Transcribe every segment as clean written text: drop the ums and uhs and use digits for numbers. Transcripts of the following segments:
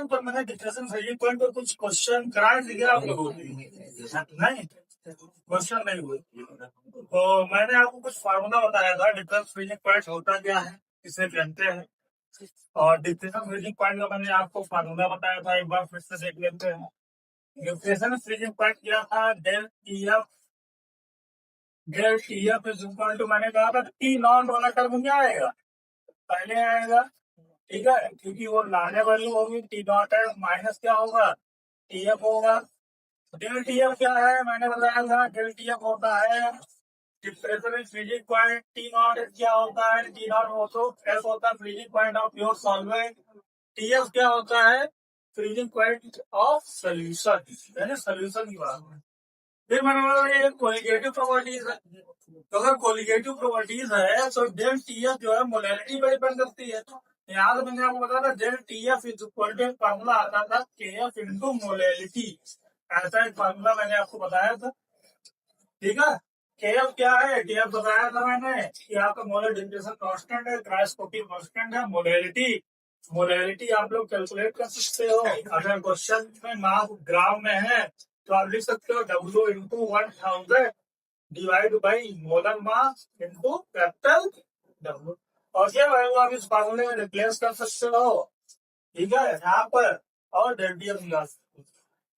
Depression पर मैंने depression freezing point पर कुछ क्वेश्चन कराए थे क्या आप लोगों नहीं, क्वेश्चन नहीं हुए। तो मैंने आपको कुछ फार्मूला बताया था डिप्रेशन फ्रीजिंग पॉइंट होता क्या है, किसे कहते हैं, और डिप्रेशन फ्रीजिंग पॉइंट का मैंने आपको फार्मूला बताया था, एक बार फिर से देख लेते हैं। डिप्रेशन फ्रीजिंग पॉइंट क्या था, del T F is equal to, मैंने कहा था टी नॉट वाला टर्म क्या आएगा, पहले आएगा, ठीक है, क्योंकि वो लाने वाली होगी टी नॉट है, माइनस क्या होगा, टी एफ होगा। डेल टी एफ क्या है, मैंने बताया था डेल टी एफ होता है depression freezing point, T not क्या होता है, टी नॉट ऑल्सो एफ होता है freezing point of pure solvent, T F क्या होता है फ्रीजिंग पॉइंट ऑफ सोल्यूशन, यानी सोल्यूशन की बात है। फिर मैंने बोला ये कोलिगेटिव प्रॉपर्टीज है, तो अगर कोलिगेटिव प्रॉपर्टीज है तो डेल टी एफ जो है मोलैरिटी पर डिपेंड करती है। यहाँ से मैंने आपको बताया था del T F is equal to, formula आता था के एफ इंटू मोलैरिटी, ऐसा एक फार्मूला मैंने आपको बताया था, ठीक है। के एफ क्या है, के एफ बताया था मैंने कि आपका मोलर डिप्रेशन कांस्टेंट है, क्रायोस्कोपिक कांस्टेंट है, मोलैरिटी मोलैरिटी आप लोग कैलकुलेट कर सकते हो, अगर क्वेश्चन में मास ग्राम में है तो आप लिख सकते हो W into 1000 divide by molar mass into capital W, और क्या है वो आप इस फार्मूले में रिप्लेस कर सकते हो, ठीक है, यहाँ पर, और डेल्टियम निकाल सकते हो,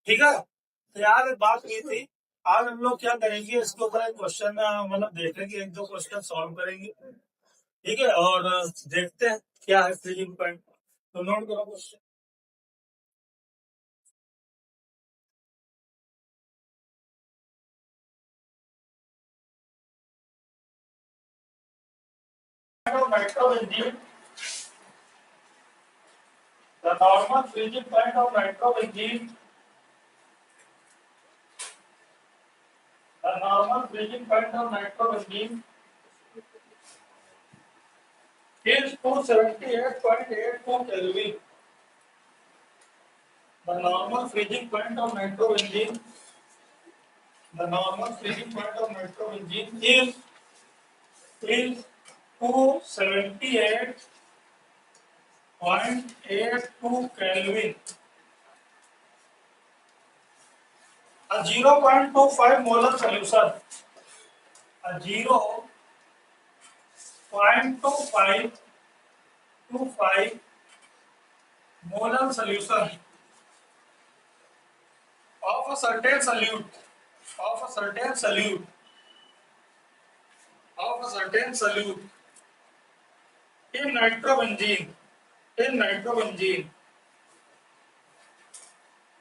ठीक है। तो यार बात की थी, आज हम लोग क्या करेंगे, इसके ऊपर एक क्वेश्चन मतलब देखेंगे, एक दो क्वेश्चन सॉल्व करेंगे, ठीक है, और देखते हैं क्या है फ्रीजिंग पॉइंट। तो नोट करो question. The normal freezing point of nitrobenzene, the normal freezing point of nitrobenzene is 278.82 Kelvin. The normal freezing point of nitrobenzene, the normal freezing point of nitrobenzene is 278.82 Kelvin. A 0.25 molar solution, a 0.25 molar solution of a certain solute, of a certain solute, of a certain solute in nitrobenzene,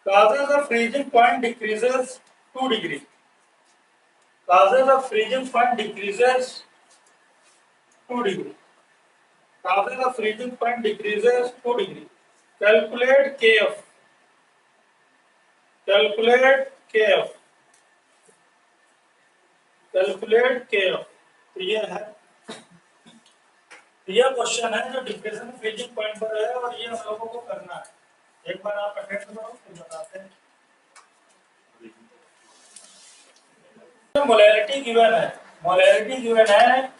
causes the freezing point decreases 2 degree. Causes the freezing point decreases 2 degree. Causes the freezing point decreases 2 degree. Calculate Kf. Calculate Kf. Calculate Kf. तो ये है, यह question है जो depression freezing point पर है, और ये हम लोगों को करना है। एक बार आप अटेंड करो फिर बताते हैं। मोलैरिटी गिवन है, मोलैरिटी गिवन है,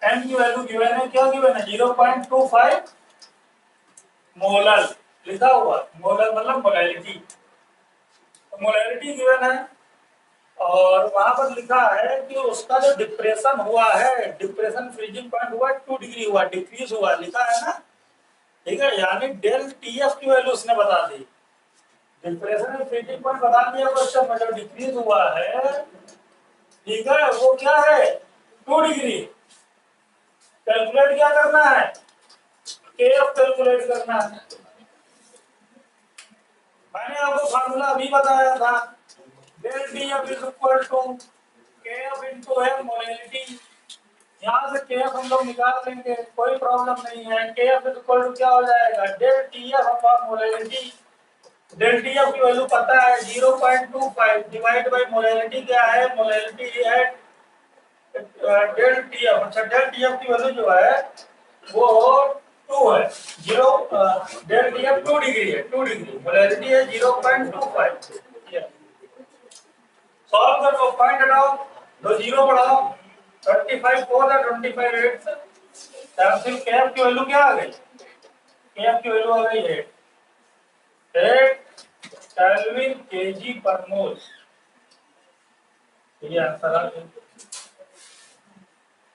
एम की वैल्यू गिवन है, क्या गिवन है 0.25 मोलर लिखा हुआ, मोलर मतलब मोलैरिटी, तो मोलैरिटी गिवन है, और वहां पर लिखा है कि उसका जो डिप्रेशन हुआ है, डिप्रेशन फ्रीजिंग पॉइंट हुआ 2 डिग्री हुआ, डिक्रीज हुआ, लिखा है ना, ठीक है, यानी डेल टी एफ की वैल्यू उसने बता दी, डिप्रेशन में फ्रीजिंग पॉइंट बता दिया क्वेश्चन में, जो डिक्रीज हुआ है, ठीक है, वो क्या है 2 डिग्री। कैलकुलेट क्या करना है, के एफ कैलकुलेट करना है, मैंने आपको फार्मूला अभी बताया था, del T F is equal to K F into F molarity, यहाँ से के एफ हम लोग निकाल लेंगे, कोई प्रॉब्लम नहीं है, के एफ इज इक्वल टू क्या हो जाएगा, del T F upon molarity, del T F की वैल्यू पता है 0.25 डिवाइड बाय मोलैरिटी क्या है, मोलैरिटी है डेल टी एफ, अच्छा डेल टी एफ की वैल्यू जो है वो 2 है, 0 डेल टी एफ 2 डिग्री है, 2 डिग्री, मोलैरिटी है 0.25, सॉल्व कर लो, पॉइंट हटाओ, दो जीरो बढ़ाओ, 25 4 है, 25 8 से, कैफ की वैल्यू क्या आ गई, कैफ की वैल्यू आ गई 8, 8 केल्विन केजी पर मोल। ये आंसर आ गया,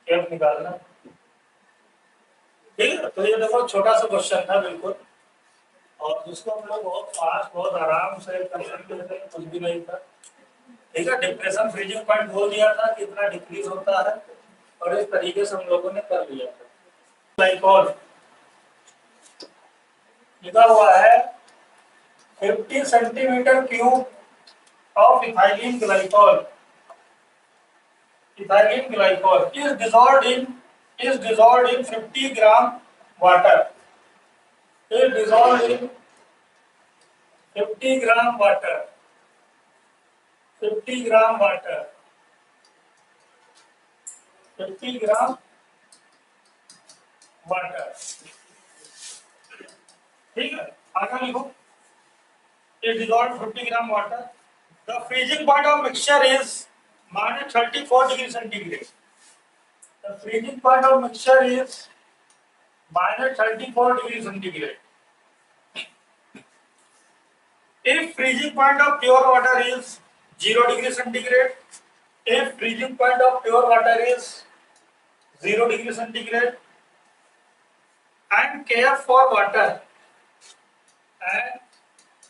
केफ निकालना। ठीक है, तो ये देखो छोटा सा क्वेश्चन था बिल्कुल, और जिसको हम लोग बहुत फास्ट बहुत आराम से कर सकते थे, कुछ भी नहीं था। ठीक है, डिप्रेशन फ्रीजिंग पॉइंट बोल दिया था कितना डिक्रीज होता है, और इस तरीके से हम लोगों ने कर लिया था। ग्लाइकॉल लिखा हुआ है 50 centimetre cube of ethylene glycol. Ethylene glycol is dissolved in 50 gram water. Is dissolved in 50 gram water. 50 gram water. 50 gram water. ठीक है, आगे लिखो। Is dissolved in 50 gram water. The freezing point of mixture is minus 34 degrees centigrade. The freezing point of mixture is minus 34 degrees centigrade. If freezing point of pure water is 0 degree centigrade, if freezing point of pure water is 0 degree centigrade, and Kf for water, and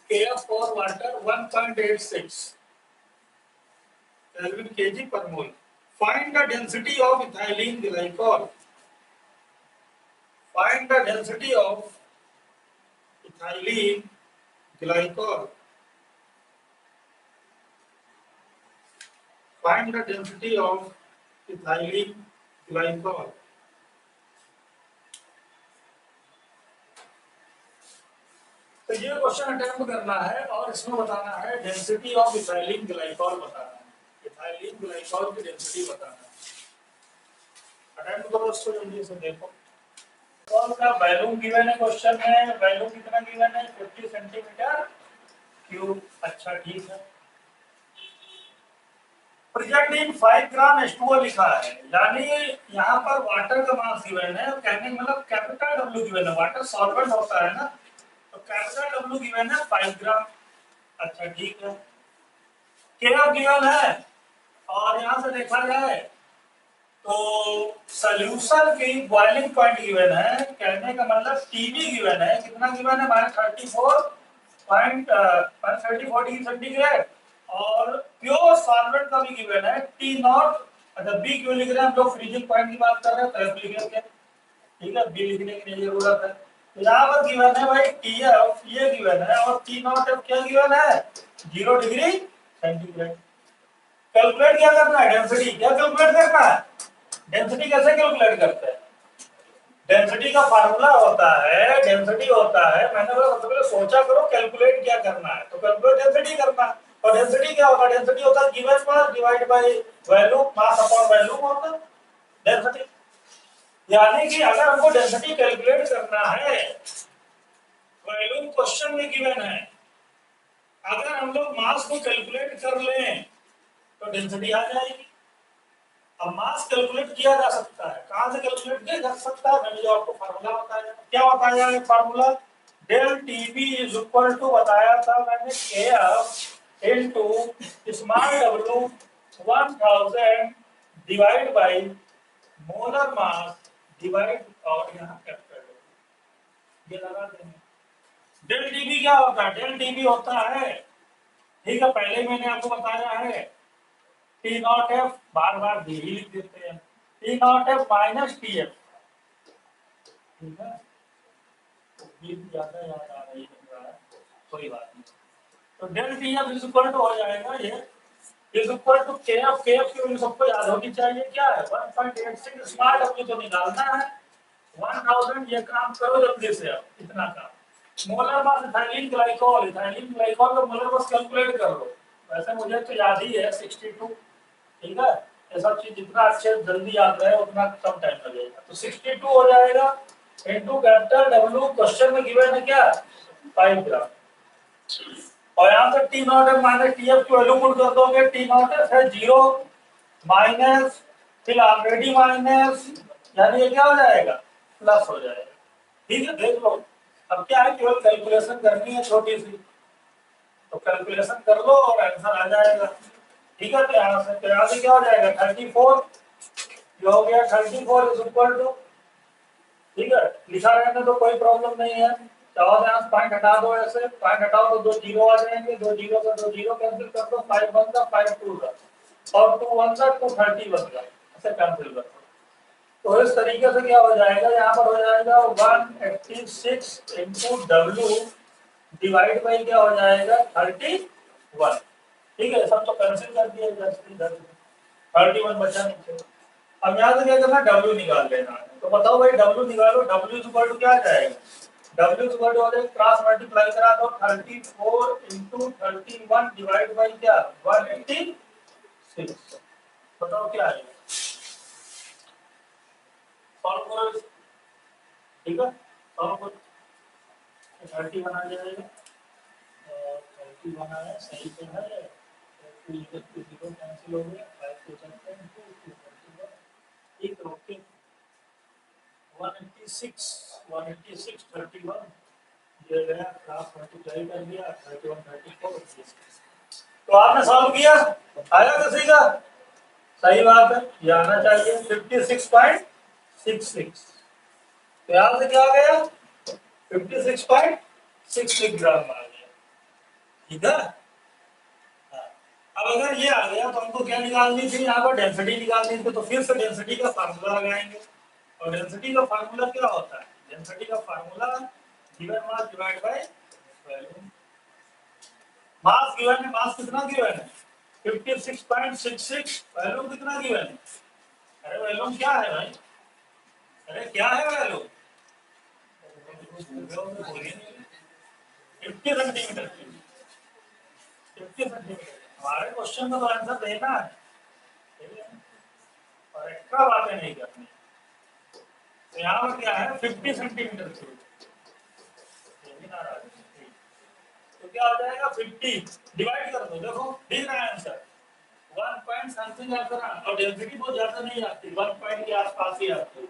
Kf for water 1.86 Kelvin kg per mole. Find the density of ethylene glycol. Find the density of ethylene glycol. Find the density of ethylene glycol. तो ये question attempt करना है और इसमें बताना है density of ethylene glycol बताना है, इथाइलिन ग्लाइकॉल की डेंसिटी बताना है। अटेम्प्ट करो इसको जल्दी से, देखो कौन का वैल्यूम गिवन है क्वेश्चन में, वैल्यूम कितना गिवन है 50 सेंटीमीटर क्यूब। अच्छा ठीक है, प्रेजेंट इन 5 ग्राम H2O लिखा है, यानी यहाँ पर वाटर का मास गिवन है, कहने का मतलब कैपिटल W गिवन है, वाटर सॉल्वेंट होता है ना, तो कैपिटल W गिवन है 5 ग्राम। अच्छा ठीक है, Kf गिवन है, और यहाँ से देखा जाए तो सॉल्यूशन की बॉइलिंग पॉइंट गिवन है, कहने का मतलब Tb गिवन है, कितना गिवन है -34 डिग्री सेंटीग्रेड, और प्योर सॉल्वेंट का भी गिवन है T नॉट। अच्छा बी क्यों लिख रहे हैं हम लोग, फ्रीजिंग पॉइंट की बात कर रहे हैं तो एफ लिख लेंगे। ठीक है, बी लिखने की नहीं जरूरत है। तो यहाँ पर गिवन है भाई TF ये गिवन है, और T नॉट एफ क्या गिवन है 0 डिग्री सेंटीग्रेड। कैलकुलेट क्या करना है, डेंसिटी क्या कैलकुलेट करना है, डेंसिटी कैसे कैलकुलेट करते हैं, डेंसिटी का फार्मूला होता है, डेंसिटी होता है, मैंने बोला सबसे पहले सोचा करो कैलकुलेट क्या करना है, तो कैलकुलेट डेंसिटी करना है। और डेंसिटी क्या होगा, डेंसिटी होता है given mass divide by volume, mass upon volume होता है डेंसिटी। यानी कि अगर हमको डेंसिटी कैलकुलेट करना है, वैल्यूम क्वेश्चन में गिवन है, अगर हम लोग मास को कैलकुलेट कर लें तो डेंसिटी आ जाएगी। अब मास कैलकुलेट किया जा सकता है, कहां से कैलकुलेट किया जा सकता है, मैंने जो आपको फार्मूला बताया, क्या बताया है formula, del TB is equal to बताया था मैंने KF into small W 1000 divide by molar mass divide, और यहाँ कैपिटल ये लगा देंगे। डेल टीबी क्या होता है, डेल टीबी होता है, ठीक है पहले मैंने आपको बताया है टी नॉट एफ, बार बार डी ही लिख देते हैं, T naught F minus T F. ठीक है, ये ज्यादा याद आ रही है, कोई बात नहीं। तो del T F is equal to हो जाएगा ये is equal to K F, K F की वैल्यू सबको याद होनी चाहिए, क्या है 1.86 स्मॉल डब्ल्यू तो निकालना है 1000, ये काम करो जल्दी से, अब इतना काम। Molar mass ethylene glycol, ethylene glycol का मोलर मास कैलकुलेट कर लो, वैसे मुझे तो याद ही है 62। ठीक है, ये सब चीज जितना अच्छे जल्दी याद रहे उतना कम टाइम लगेगा, तो 62 हो जाएगा इनटू कैपिटल डब्ल्यू, क्वेश्चन में गिवन है क्या 5 ग्राम, और यहाँ पे टी नॉट है माइनस टी एफ की वैल्यू पुट कर दोगे, टी नॉट है 0 माइनस फिर ऑलरेडी माइनस, यानी ये क्या हो जाएगा प्लस हो जाएगा। ठीक है, देख लो अब क्या है, केवल कैलकुलेशन करनी है छोटी सी, तो कैलकुलेशन कर लो और आंसर आ जाएगा। ठीक है, तो यहाँ से क्या हो जाएगा 34, जो हो गया 34 इज इक्वल टू, ठीक है, लिखा रहने तो कोई प्रॉब्लम नहीं है। चाहो तो यहाँ पॉइंट हटा दो, ऐसे पॉइंट हटाओ तो दो जीरो आ जाएंगे, दो जीरो का दो जीरो कैंसिल कर दो, 5 1 का 5 2 का, और 2 1 का 2 30 बन गया, ऐसे कैंसिल कर दो। तो इस तरीके से क्या हो जाएगा, यहाँ पर हो जाएगा 186 इंटू डब्ल्यू डिवाइड बाई क्या हो जाएगा 31। ठीक है, सब तो कैंसिल कर दिया, 31 बचा नहीं। अब यहाँ से क्या करना, डब्ल्यू निकाल लेना है। तो बताओ भाई, डब्ल्यू निकालो, डब्ल्यू इक्वल टू क्या जाएगा, डब्ल्यू इक्वल टू हो जाएगा, क्रॉस मल्टीप्लाई करा दो, 34 इंटू 31 डिवाइड बाई क्या 186। बताओ क्या आएगा, सॉल्व करो, ठीक है, सॉल्व करो, 31 आ जाएगा, और 31 आया, सही तो है, 2 0 कैंसिल हो गया, 5 को चलते हैं, 2 21, ठीक, ओके, 186 31 ये गया, क्रॉस मल्टीप्लाई कर दिया, 31 34। तो आपने सॉल्व किया, आया किसी का, सही बात है, ये आना चाहिए 56.66। तो यहाँ से क्या आ गया 56.66 ग्राम आ गया, ठीक है। अब अगर ये आ गया तो हमको क्या निकालनी थी, यहाँ पर डेंसिटी निकालनी थी, तो फिर से डेंसिटी का फार्मूला लगाएंगे। और डेंसिटी का फार्मूला क्या होता है, डेंसिटी का formula given mass divide by volume. Mass given है, मास कितना गिवन है 56.66, वॉल्यूम कितना गिवन है, अरे वॉल्यूम क्या है भाई, अरे क्या है वॉल्यूम 50 सेंटीमीटर, 50 सेंटीमीटर। हमारे क्वेश्चन का तो आंसर देना है और एक्स्ट्रा बातें नहीं करनी। तो यहाँ पर क्या है 50 सेंटीमीटर क्यूब, तो क्या हो जाएगा 50 डिवाइड कर दो, देखो दिख रहा है आंसर 1 पॉइंट समथिंग आता ना, और डेंसिटी बहुत ज्यादा नहीं आती, 1 पॉइंट के आसपास ही आती है,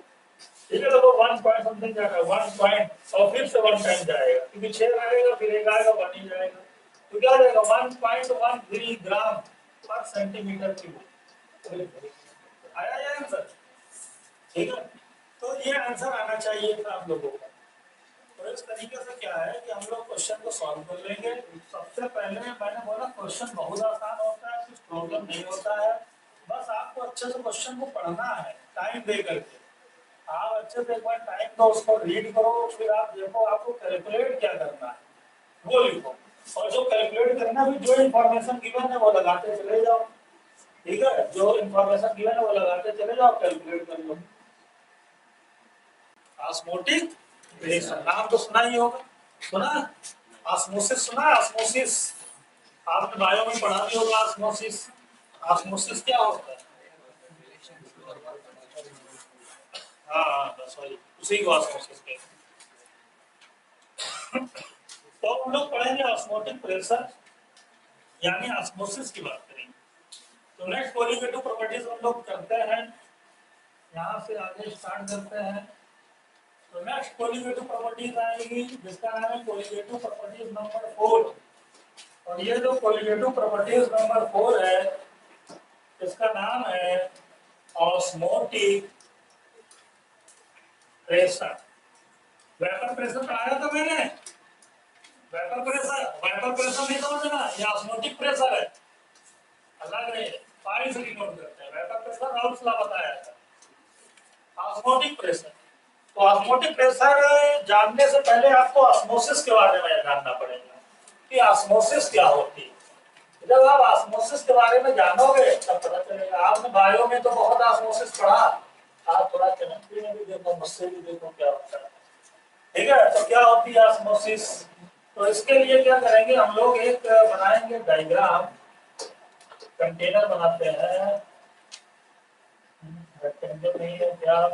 ठीक है। तो 1 पॉइंट समथिंग जाएगा, 1 पॉइंट और फिर से 1 टाइम जाएगा, क्योंकि 6 आएगा फिर एक आएगा 1 ही जाएगा, तो क्या हो जाएगा 1.13 ग्राम पर सेंटीमीटर क्यूब। आया ये आंसर, ठीक है। तो ये आंसर आना चाहिए था आप लोगों को। तो इस तरीके से क्या है कि हम लोग क्वेश्चन को सॉल्व कर लेंगे। सबसे पहले मैंने बोला क्वेश्चन बहुत आसान होता है, कुछ प्रॉब्लम नहीं होता है, बस आपको अच्छे से क्वेश्चन को पढ़ना है टाइम दे करके। आप अच्छे से एक बार टाइम दो, उसको रीड करो, फिर आप देखो आपको कैलकुलेट क्या करना है वो लिखो, और जो कैलकुलेट करना भी जो इन्फॉर्मेशन गिवन है वो लगाते चले जाओ, ठीक है, जो इन्फॉर्मेशन गिवन है वो लगाते चले जाओ, कैलकुलेट कर लो। ऑस्मोटिक रिएक्शन नाम तो सुना ही होगा, सुना, ऑस्मोसिस सुना, ऑस्मोसिस आपने बायो में पढ़ा भी होगा, ऑस्मोसिस, ऑस्मोसिस क्या होता है, हाँ बस वही, उसी को ऑस्मोसिस कहते हैं। तो हम लोग पढ़ेंगे ऑस्मोटिक प्रेशर यानी ऑस्मोसिस की बात करेंगे। तो नेक्स्ट कोलिगेटिव प्रॉपर्टीज हम लोग करते हैं, यहाँ से आगे स्टार्ट करते हैं। तो नेक्स्ट कोलिगेटिव प्रॉपर्टीज आएगी जिसका नाम है कोलिगेटिव प्रॉपर्टीज नंबर 4। और ये जो कोलिगेटिव प्रॉपर्टीज नंबर 4 है इसका नाम है ऑस्मोटिक प्रेशर। वेपर प्रेशर पढ़ाया था मैंने, वेपर प्रेशर नहीं समझना, ये ऑस्मोटिक प्रेशर है, अलग है, पानी से डिनोट करते हैं। वेपर प्रेशर राउल्स लॉ बताया था। ऑस्मोटिक प्रेशर, तो ऑस्मोटिक प्रेशर जानने से पहले आपको ऑस्मोसिस के बारे में जानना पड़ेगा कि ऑस्मोसिस क्या होती है। जब आप ऑस्मोसिस के बारे में जानोगे तब पता चलेगा। आपने बायो में तो बहुत ऑस्मोसिस पढ़ा, आप थोड़ा केमिस्ट्री में भी देखो, मुझसे भी देखो क्या होता है, ठीक है। तो क्या होती है ऑस्मोसिस, तो इसके लिए क्या करेंगे हम लोग, एक बनाएंगे डायग्राम, कंटेनर बनाते हैं, रेक्टेंगल नहीं है क्या,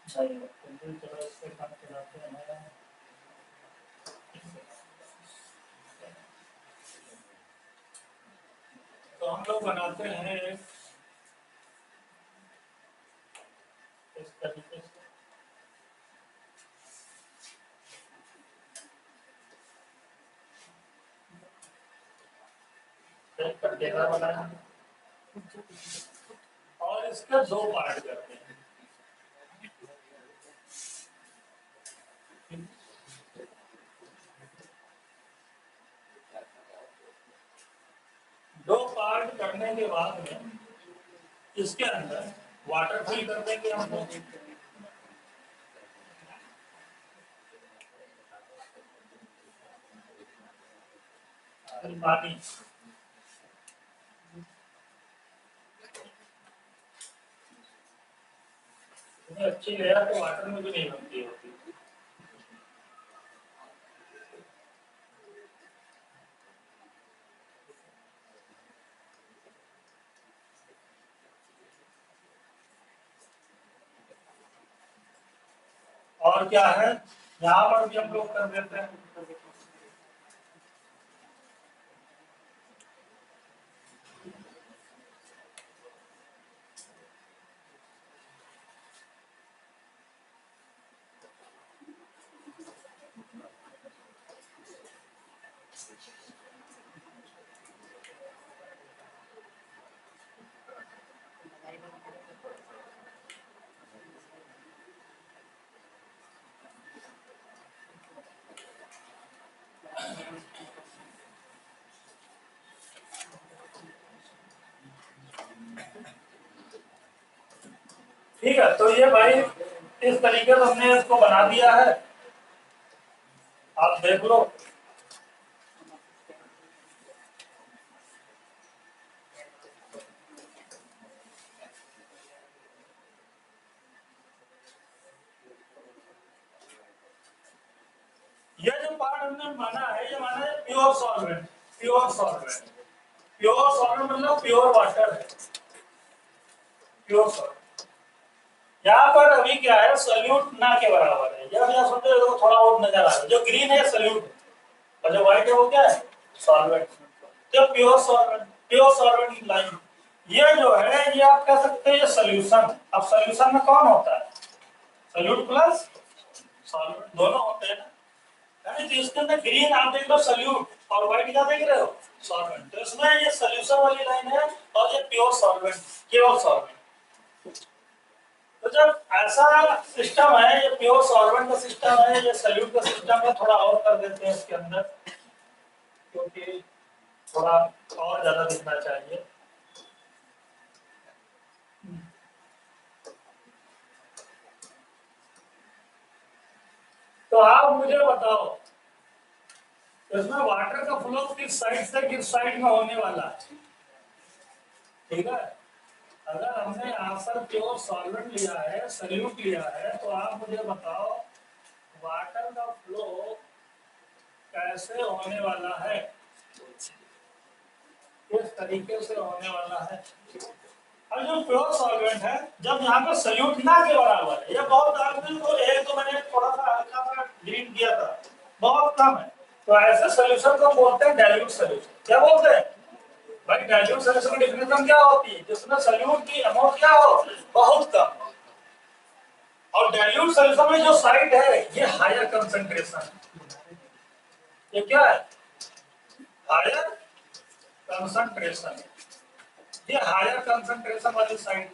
चलो इससे काम चलाते हैं। तो हम लोग बनाते हैं इस तरीके से, एक कंटेनर बनाया और इसके दो पार्ट करते हैं। दो पार्ट करने के बाद में इसके अंदर वाटर फिल कर देंगे हम लोग। पानी अच्छी लेयर तो वाटर में भी नहीं बनती होती। और क्या है, यहाँ पर भी हम लोग कर देते हैं। ठीक है, तो ये भाई इस तरीके से हमने इसको बना दिया है, आप देख लो। ये जो पार्ट हमने माना है, ये माना है pure solvent. Pure solvent, pure solvent मतलब प्योर वाटर है, प्योर सॉल्वेंट। यहाँ पर अभी क्या है, सल्यूट ना के बराबर है। जब यह समझो तो थोड़ा और नजर आ रहा है, जो ग्रीन है सल्यूट और जो व्हाइट है वो क्या है, सॉल्वेंट। तो pure solvent, pure solvent line, ये जो है ये आप कह सकते हैं ये सोल्यूशन। अब सोल्यूशन में कौन होता है, सल्यूट प्लस सॉल्वेंट दोनों होते हैं ना। यानी तो इसके अंदर ग्रीन आप देख लो सल्यूट और व्हाइट क्या देख रहे हो, सॉल्वेंट। तो इसमें ये सोल्यूशन वाली लाइन है और ये प्योर सॉल्वेंट, केवल सॉल्वेंट। तो जब ऐसा सिस्टम है, ये प्योर सॉल्वेंट का सिस्टम है, ये सल्यूट का सिस्टम है, थोड़ा और कर देते हैं इसके अंदर क्योंकि थोड़ा और ज्यादा दिखना चाहिए। तो आप मुझे बताओ इसमें वाटर का फ्लो किस साइड से किस साइड में होने वाला है, ठीक है। अगर हमने यहाँ पर प्योर सॉल्वेंट लिया है, सल्यूट लिया है, तो आप मुझे बताओ वाटर का फ्लो कैसे होने वाला है, किस तरीके से होने वाला है। अब जो प्योर सॉल्वेंट है, जब यहाँ पर सल्यूट ना के बराबर है, ये बहुत आदमी को एक तो मैंने थोड़ा सा हल्का सा ग्रीन किया था, बहुत कम है, तो ऐसे सोल्यूशन को बोलते हैं डाइल्यूट सोल्यूशन। क्या बोलते हैं भाई, डाइल्यूट सोल्यूशन की डेफिनेशन क्या होती है, जिसमें सल्यूट की अमाउंट क्या हो, बहुत कम। और डाइल्यूट सोल्यूशन में जो साइड है ये हायर कंसंट्रेशन, ये क्या है, हायर कंसंट्रेशन, ये हायर कंसंट्रेशन वाली साइड।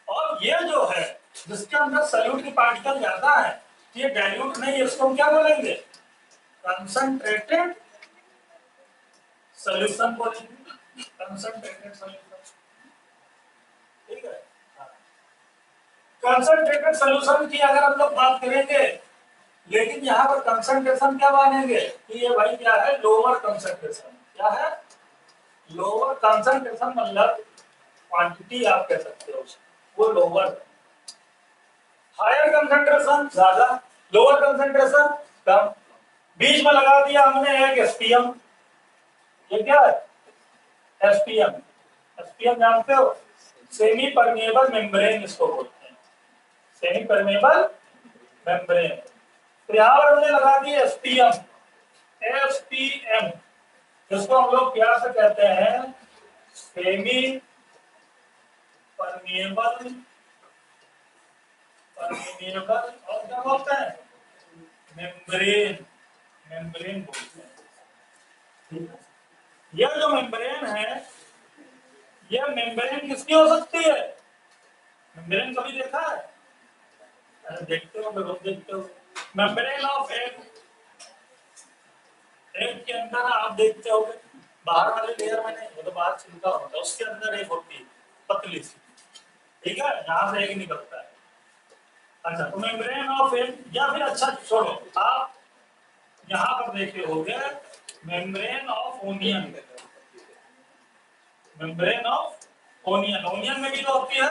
और ये जो है जिसके अंदर सल्यूट की पार्टिकल ज्यादा है, ये डाइल्यूट नहीं, इसको हम क्या बोलेंगे, कंसंट्रेटेड सॉल्यूशन बोलेंगे, कंसंट्रेटेड सॉल्यूशन, ठीक है। कंसंट्रेटेड सॉल्यूशन की अगर हम लोग बात करेंगे, लेकिन यहाँ पर कंसंट्रेशन क्या मानेंगे कि ये भाई क्या है, लोअर कंसंट्रेशन। क्या है, लोअर कंसंट्रेशन मतलब क्वांटिटी आप कह सकते हो वो लोअर, हायर कंसंट्रेशन ज्यादा, लोअर कंसंट्रेशन कम। बीच में लगा दिया हमने एक एसपीएम, ये क्या है, एसपीएम। एसपीएम जानते हो, सेमी परमेएबल मेम्ब्रेन इसको बोलते हैं, सेमी परमेएबल मेम्ब्रेन। तो यहाँ पर हमने लगा दिया एसपीएम, एसपीएम, जिसको हम लोग क्या से कहते हैं, सेमी परमेएबल, परमेएबल और क्या बोलते हैं, मेम्ब्रेन, मेम्ब्रेन बोलते हैं, ठीक है। यह जो मेम्ब्रेन है, यह मेम्ब्रेन किसकी हो सकती है? मेम्ब्रेन कभी देखा है? अरे देखते हो, देखते हो। मेम्ब्रेन ऑफ एग, एग के अंदर आप देखते हो बाहर वाले लेयर में नहीं, वो तो बाहर छिलका होता है, उसके अंदर एक होती है पतली सी, ठीक है, जहां से एग निकलता है। अच्छा, तो मेम्ब्रेन ऑफ एग, या फिर अच्छा छोड़ो, आप यहाँ पर देखे होंगे membrane of onion, membrane of onion, onion में भी तो होती है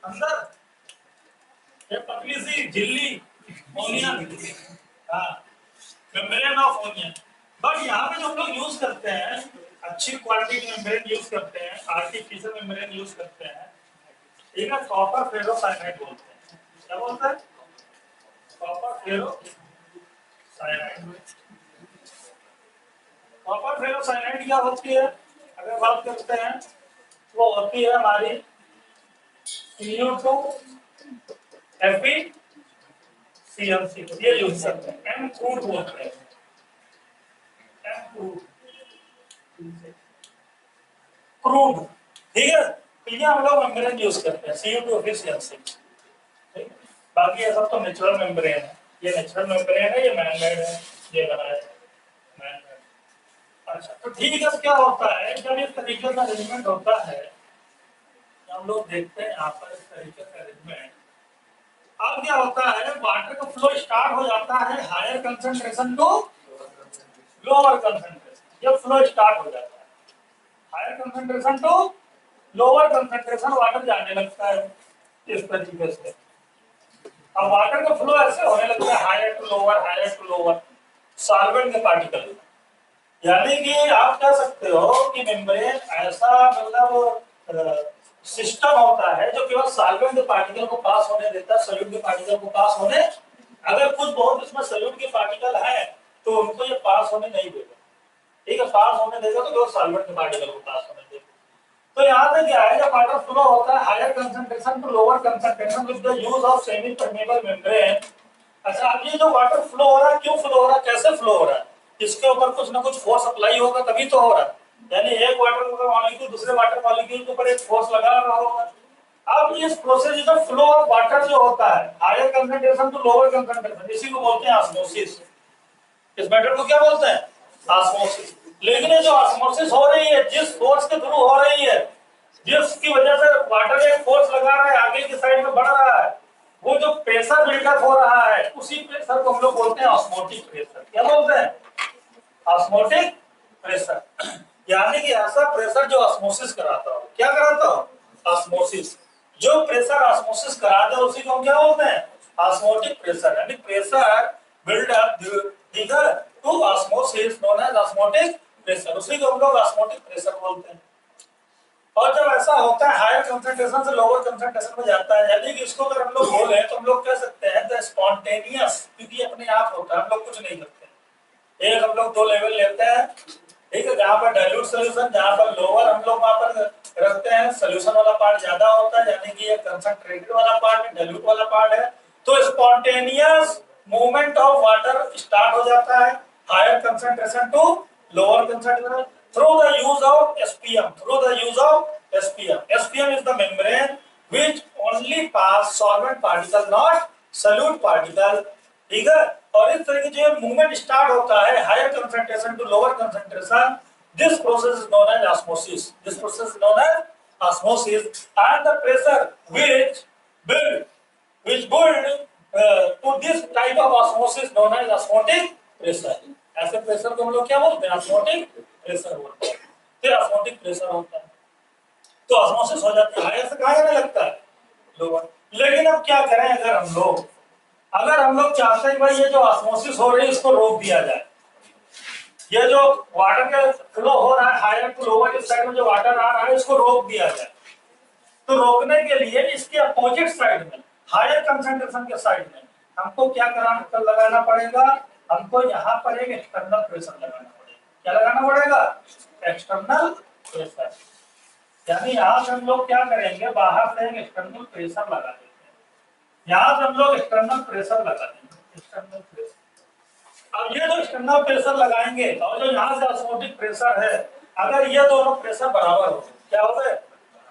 अंदर ये पतली सी झिल्ली, ओनियन, हाँ, मेम्ब्रेन ऑफ ओनियन। बट यहाँ पे जो हम लोग यूज करते हैं, अच्छी क्वालिटी की मेम्ब्रेन यूज करते हैं, आर्टिफिशियल मेम्ब्रेन यूज करते हैं, ठीक है, कॉपर फेरोसाइनाइड बोलते हैं। क्या बोलते हैं? Copper ferrocyanide. कॉपर फेरोसाइनाइड क्या होती है अगर बात करते हैं, वो होती है हमारी CO2 FeCl3, ये यूज करते हैं, एम क्रूड बोलते हैं, एम क्रूड, क्रूड, ठीक है। तो ये हम लोग मेम्ब्रेन यूज करते हैं, CO2 FeCl3। बाकी ये सब तो नेचुरल मेम्ब्रेन है, ये नेचुरल मेम्ब्रेन है, ये मैनमेड है, ये बनाया मैनमेड। अच्छा, तो ठीक है, क्या होता है जब इस तरीके का अरेंजमेंट होता है, हम लोग देखते हैं यहाँ पर इस तरीके का अरेंजमेंट, अब क्या होता है, वाटर का फ्लो स्टार्ट हो जाता है higher concentration to lower concentration, जब फ्लो स्टार्ट हो जाता है higher concentration to lower concentration, water जाने लगता है इस तरीके से। अब वाटर का फ्लो ऐसे होने लगता है higher to lower, higher to lower, solvent के पार्टिकल, यानी कि आप कह सकते हो कि मेम्ब्रेन ऐसा मतलब सिस्टम होता है जो केवल सॉल्वेंट के पार्टिकल को पास होने देता है, सॉल्यूट के पार्टिकल को पास होने, अगर कुछ बहुत इसमें सॉल्यूट के पार्टिकल है तो उनको ये पास होने नहीं देगा, ठीक है, पास होने देगा तो केवल सॉल्वेंट के पार्टिकल को पास होने देगा। तो यहाँ पे क्या है, जब वाटर फ्लो होता है higher concentration to lower concentration with the use of semi permeable membrane. अच्छा, अब ये जो वाटर फ्लो हो रहा है, क्यों फ्लो हो रहा है, कैसे फ्लो हो रहा है, इसके ऊपर कुछ ना कुछ फोर्स अप्लाई होगा तभी तो हो रहा है, यानी एक वाटर मॉलिक्यूल दूसरे वाटर मॉलिक्यूल के ऊपर एक फोर्स लगा रहा होगा। अब इस प्रोसेस में फ्लो ऑफ वाटर जो होता है higher concentration to lower concentration, इसी को बोलते हैं ऑस्मोसिस। इस मेथड को क्या बोलते हैं? ऑस्मोसिस। लेकिन ये जो ऑस्मोसिस हो रही है, जिस फोर्स के थ्रू हो रही है, जिसकी वजह से वाटर एक फोर्स लगा रहा है, आगे की साइड में बढ़ रहा है, वो जो प्रेशर बिल्डअप हो रहा है, उसी प्रेशर को हम लोग बोलते हैं ऑस्मोटिक प्रेशर। क्या बोलते हैं? Osmotic pressure. यानी कि ऐसा प्रेशर जो ऑस्मोसिस कराता हो, क्या कराता हो? ऑस्मोसिस। जो प्रेशर ऑस्मोसिस करा दे उसी को हम क्या बोलते हैं? Osmotic pressure. यानी प्रेशर बिल्ड अप ठीक है to osmosis known as osmotic pressure, उसी को हम लोग ऑस्मोटिक प्रेशर बोलते हैं। और जब ऐसा होता है हायर कंसंट्रेशन से लोअर कंसंट्रेशन में जाता है, यानी कि इसको अगर हम लोग बोले तो हम लोग कह सकते हैं द स्पॉन्टेनियस, क्योंकि अपने आप होता है, हम लोग कुछ नहीं करते। एक हम लोग दो लेवल लेते हैं, ठीक है, जहाँ पर डाइल्यूट सोल्यूशन, जहाँ पर लोअर हम लोग वहां पर रखते हैं, सोल्यूशन वाला पार्ट ज्यादा होता है, यानी कि ये कंसंट्रेटेड वाला पार्ट है, डाइल्यूट वाला पार्ट है। तो spontaneous movement of water start हो जाता है higher concentration to lower concentration through the use of SPM. Through the use of SPM. SPM is the membrane which only pass solvent particle, not solute particle. ठीक है, और इस तरह की जो मूवमेंट स्टार्ट होता है higher concentration to lower concentration, this process is known as osmosis. This process is known as osmosis and the pressure build which build to this type of osmosis known as osmotic pressure. ऐसे pressure को हम लोग क्या बोलते हैं? Osmotic pressure बोलते हैं। फिर ऑस्मोटिक प्रेशर होता है तो ऑस्मोसिस हो जाती है, हायर से कहाँ जाने लगता है? लोअर। लेकिन अब क्या करें, अगर हम लोग चाहते हैं भाई ये जो ऑस्मोसिस हो रही है इसको रोक दिया जाए, ये जो वाटर का फ्लो हो रहा है हायर टू लोअर इस साइड में जो वाटर आ रहा है इसको रोक दिया जाए, तो रोकने के लिए इसके अपोजिट साइड में हायर कंसंट्रेशन के साइड में हमको क्या कराना लगाना पड़ेगा? हमको यहाँ पर एक एक्सटर्नल प्रेशर लगाना पड़ेगा। क्या लगाना पड़ेगा? External pressure. यानी यहाँ से हम लोग क्या करेंगे, बाहर से एक एक्सटर्नल प्रेशर लगा देंगे, यहाँ से हम लोग एक्सटर्नल प्रेशर लगा देंगे, एक्सटर्नल प्रेशर। अब ये जो एक्सटर्नल प्रेशर लगाएंगे और जो यहाँ से ऑस्मोटिक प्रेशर है, अगर ये दोनों प्रेशर बराबर हो गए, क्या हो गए,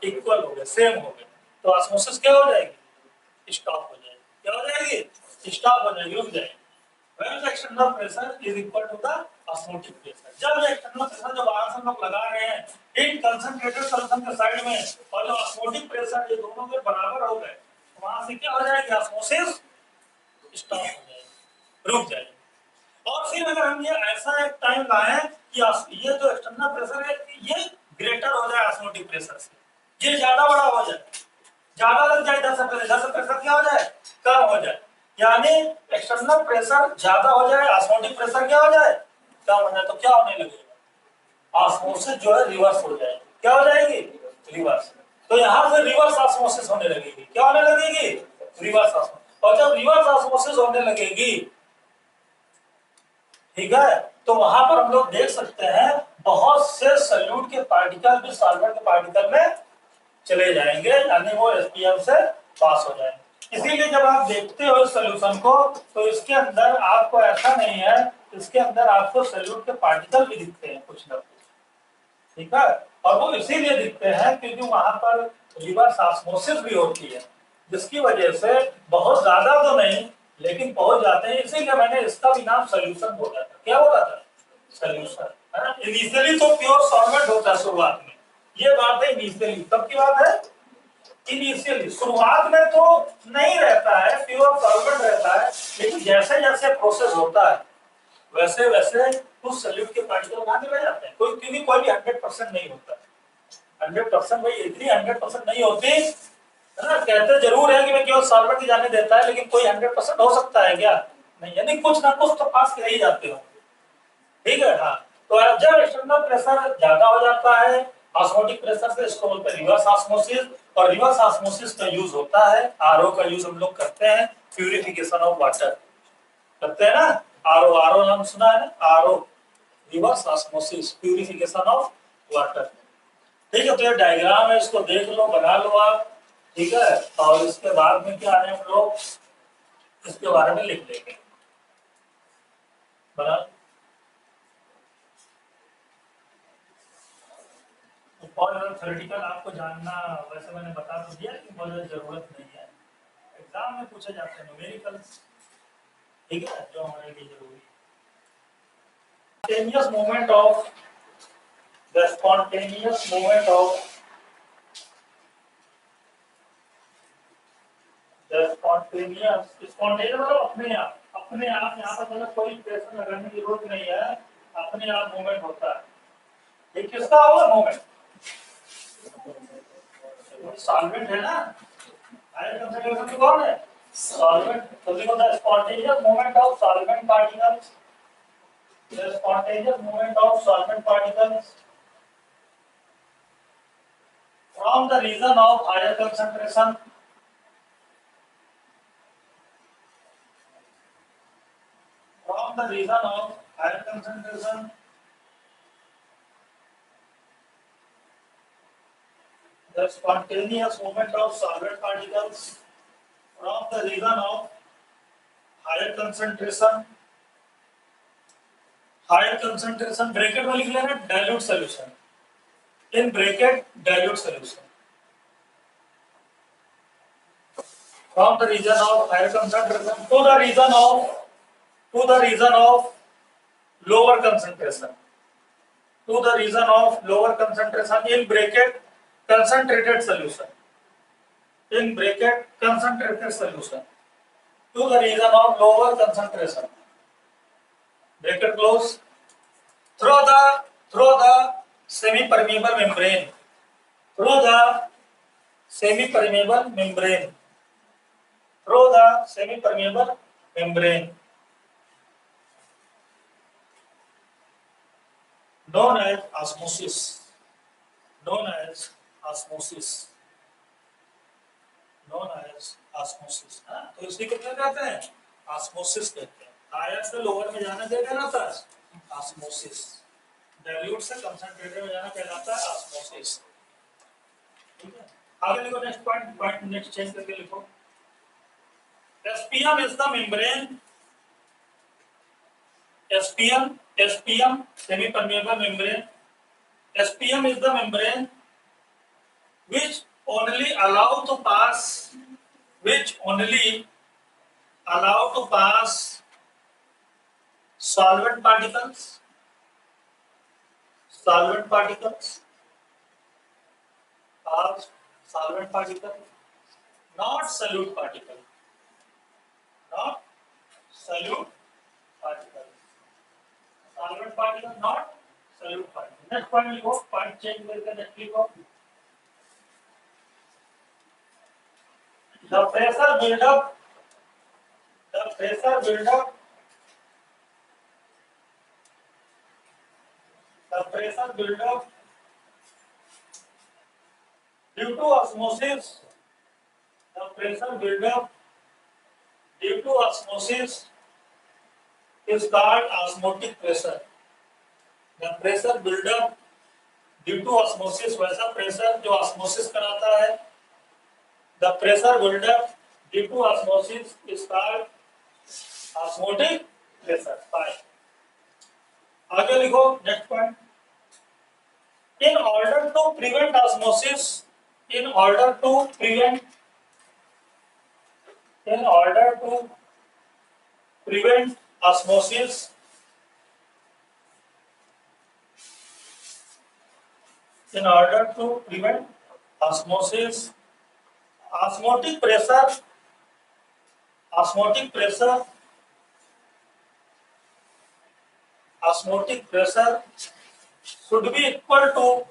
इक्वल हो गए, सेम हो गए, तो ऑस्मोसिस क्या हो जाएगी, स्टॉप हो जाएगी। क्या हो जाएगी, स्टॉप हो जाएगी, रुक जाएगी। When the external pressure is equal to the osmotic pressure, जब ये external pressure जो बाहर से हम लोग लगा रहे हैं इन कंसंट्रेटेड सॉल्यूशन के साइड में और जो osmotic pressure ये दोनों के बराबर हो गए, वहां से क्या हो जाएगी, ऑस्मोसिस स्टॉप हो जाएगी, रुक जाएगी। और फिर अगर हम ये ऐसा एक टाइम लाएं कि ये जो एक्सटर्नल प्रेशर है ये ग्रेटर हो जाए ऑस्मोटिक प्रेशर से, ये ज्यादा बड़ा हो जाए, ज्यादा लग जाए, इधर से प्रेशर क्या हो जाए, कम हो जाए, यानी एक्सटर्नल प्रेशर ज्यादा हो जाए, ऑस्मोटिक प्रेशर क्या हो जाए, कम हो जाए, तो क्या होने लगेगा, ऑस्मोसिस जो है रिवर्स हो जाएगी। क्या हो जाएगी, रिवर्स। तो यहां से रिवर्स ऑस्मोसिस होने लगेगी। क्या होने लगेगी, रिवर्स ऑस्मोसिस। और जब रिवर्स ऑस्मोसिस होने लगेगी, ठीक है, तो वहां पर हम लोग देख सकते हैं बहुत से सल्यूट के पार्टिकल भी सॉल्वेंट के पार्टिकल में चले जाएंगे, यानी वो एसपीएम से पास हो जाएंगे। इसीलिए जब आप देखते हो सॉल्यूशन को तो इसके अंदर आपको ऐसा नहीं है, इसके अंदर आपको सल्यूट के पार्टिकल भी दिखते हैं कुछ ना कुछ, ठीक है। और वो इसीलिए दिखते हैं क्योंकि वहां पर रिवर्स ऑस्मोसिस भी होती है, जिसकी वजह से बहुत ज्यादा तो नहीं लेकिन पहुंच जाते हैं। इसीलिए मैंने इसका भी नाम सोल्यूशन बोला था। क्या बोला था, सोल्यूशन, है ना। इनिशियली तो प्योर सॉल्वेंट होता है शुरुआत में, ये बात है इनिशियली, तब की बात है इनिशियली, शुरुआत में तो नहीं रहता है, प्योर सॉल्वेंट रहता है, लेकिन जैसे जैसे प्रोसेस होता है वैसे वैसे कुछ सल्यूट के पार्टिकल कहाँ चले जाते हैं, कोई क्योंकि कोई भी 100% नहीं होता, 100% भाई इतनी 100% नहीं होती है ना। कहते जरूर है कि मैं केवल सॉल्वेंट ही जाने देता है, लेकिन कोई 100% हो सकता है क्या, नहीं, यानी कुछ ना कुछ तो पास कर ही जाते हो, ठीक है। हाँ, तो जब एक्सटर्नल प्रेशर ज्यादा हो जाता है ऑस्मोटिक प्रेशर से, इसको बोलते हैं रिवर्स ऑस्मोसिस। और रिवर्स ऑस्मोसिस का यूज होता है, आरओ का यूज हम लोग करते हैं, प्यूरिफिकेशन ऑफ वाटर करते हैं ना, आरओ, आरओ नाम सुना है ना, RO, reverse osmosis, purification of water. ठीक है, तो ये डायग्राम है, इसको देख लो, बना लो आप, ठीक है। और इसके बाद में क्या है, हम लोग इसके बारे में लिख लेंगे, बना। बहुत थ्योरेटिकल आपको जानना, वैसे मैंने बता तो दिया कि बहुत जरूरत नहीं है, एग्जाम में पूछे जाते हैं न्यूमेरिकल, ठीक है, जो हमारे लिए जरूरी है। Spontaneous movement of the spontaneous movement of spontaneous, spontaneous मतलब अपने आप, अपने आप, यहाँ पर मतलब कोई प्रेशर लगाने की जरूरत नहीं है, अपने आप मूवमेंट होता है। ये किसका होगा मूवमेंट, सॉल्वेंट है ना, हायर कंसंट्रेशन में कौन है, सॉल्वेंट। तो देखो the spontaneous movement of solvent particles, the spontaneous movement of solvent particles from the region of higher concentration, from the region of higher concentration the spontaneous movement of solvent particles from the region of higher concentration, higher concentration bracket में लिख लेना dilute solution, in bracket dilute solution, from the region of higher concentration to the region of lower concentration, to the region of lower concentration in bracket concentrated solution, in bracket concentrated solution to the region of lower concentration, bracket close, through the semi permeable membrane, through the semi permeable membrane, through the semi permeable membrane known as osmosis, known as osmosis, known as osmosis, हाँ, तो इसी को क्या कहते हैं, osmosis कहते हैं। Higher से लोअर में जाना क्या कहलाता है, osmosis, डाइल्यूट से कंसंट्रेटेड में जाना कहलाता है osmosis, ठीक है। आगे लिखो नेक्स्ट पॉइंट नेक्स्ट चेंज करके लिखो, SPM is the membrane, SPM semi permeable membrane, SPM is the membrane which only allow to pass solvent particles, pass solvent particle, not solute particle, not solute particle, solvent particle, not solute particle. Next point लिखो, point change करके next लिखो. The pressure build-up due to osmosis, the pressure build-up due to osmosis is called osmotic pressure. The pressure build-up due to osmosis, वैसा pressure जो osmosis कराता है, the pressure build-up due to osmosis is called osmotic pressure. Fine. आगे लिखो next point. In order to prevent osmosis, in order to prevent osmosis, osmotic pressure should be equal to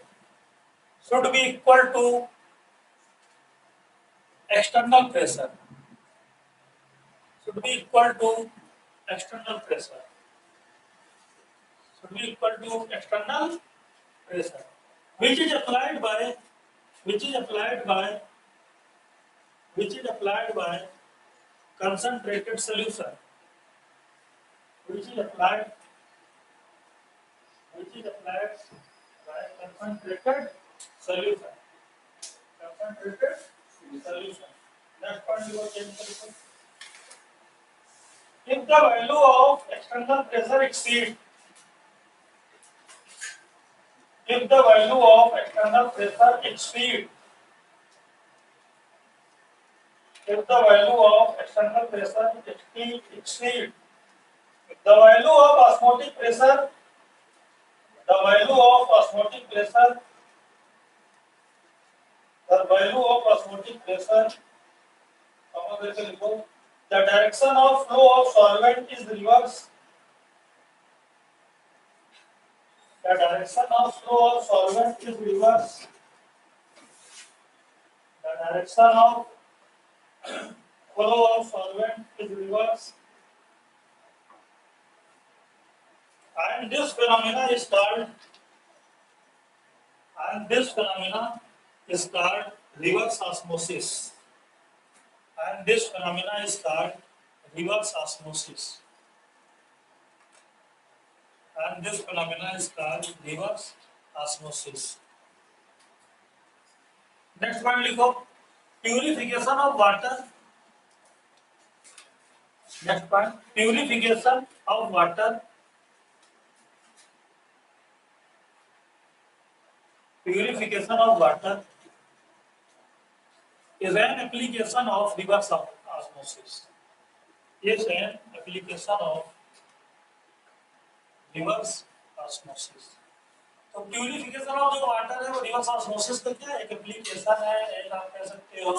external pressure. Should be equal to external pressure. Which is applied by concentrated solution. Which is applied by concentrated solution. Next point you will change solution. If the value of external pressure exceeds, if the value of external pressure exceeds the value of osmotic pressure, the direction of flow of solvent is reverse. The direction of flow of solvent is reverse. And this phenomena is called reverse osmosis. Next one लिखो, purification of water. Next point, purification of water. Is an application of reverse osmosis. तो purification of जो water है वो reverse osmosis का क्या एक application है, एक आप कह सकते हो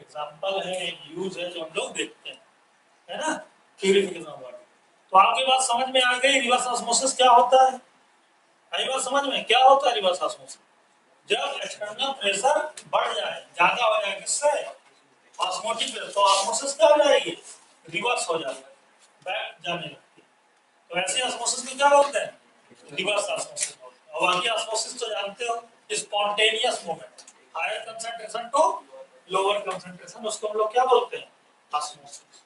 एग्जांपल है, एक यूज है जो हम लोग देखते हैं, है ना, प्यूरिफिकेशन ऑफ वाटर. तो आपकी बात समझ में आ गई रिवर्स ऑस्मोसिस क्या होता है? आई बात समझ में? क्या होता है रिवर्स ऑस्मोसिस? जब एक्सटर्नल प्रेशर बढ़ जाए, ज्यादा हो जाए, किससे? ऑस्मोटिक प्रेशर, तो ऑस्मोसिस क्या हो जाएगी? रिवर्स हो जाएगा, बैक जाने लगती है. तो ऐसे ऑस्मोसिस को क्या बोलते हैं? Reverse osmosis. और बाकी ऑस्मोसिस तो जानते हो, spontaneous movement, higher concentration to lower concentration, उसको हम लोग क्या बोलते हैं? ऑस्मोसिस.